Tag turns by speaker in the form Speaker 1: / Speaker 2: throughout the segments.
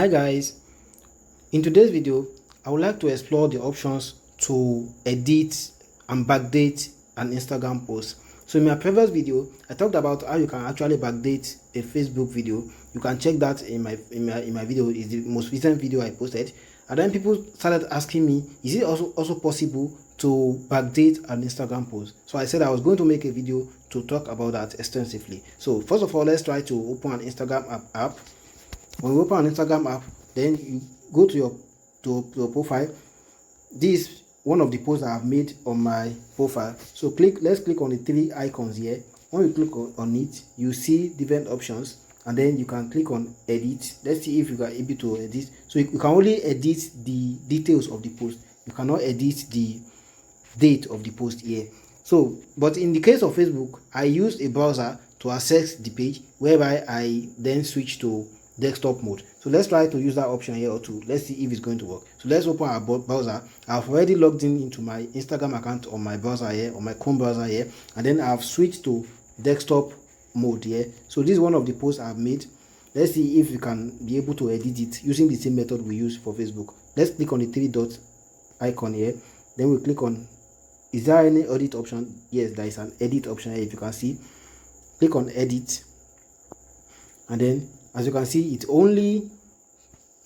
Speaker 1: Hi guys, in today's video I would like to explore the options to edit and backdate an Instagram post. So in my previous video I talked about how you can actually backdate a Facebook video. You can check that in my video. Is the most recent video I posted, and then people started asking me, is it also possible to backdate an Instagram post? So I said I was going to make a video to talk about that extensively. So first of all, let's try to open an Instagram app. When you open an Instagram app, then you go to your profile. This is one of the posts I have made on my profile. So let's click on the three icons here. When you click on it, you see different options, and then you can click on edit. Let's see if you are able to edit. So you can only edit the details of the post. You cannot edit the date of the post here. So but in the case of Facebook, I used a browser to access the page, whereby I then switch to desktop mode. So let's try to use that option here too. Let's see if it's going to work. So let's open our browser. I've already logged into my Instagram account on my browser here, on my Chrome browser here, and then I've switched to desktop mode here. So this is one of the posts I've made. Let's see if we can be able to edit it using the same method we use for Facebook. Let's click on the three dot icon here. Then we click on, is there any edit option? Yes, there is an edit option here. If you can see, click on edit, and then as you can see, it only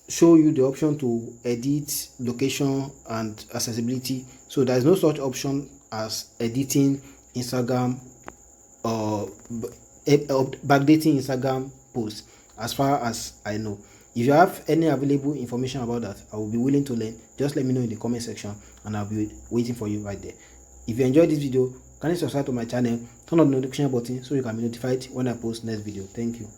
Speaker 1: show you the option to edit location and accessibility. So there is no such option as editing Instagram or backdating Instagram posts, as far as I know. If you have any available information about that, I will be willing to learn. Just let me know in the comment section, and I'll be waiting for you right there. If you enjoyed this video, kindly subscribe to my channel, turn on the notification button so you can be notified when I post next video. Thank you.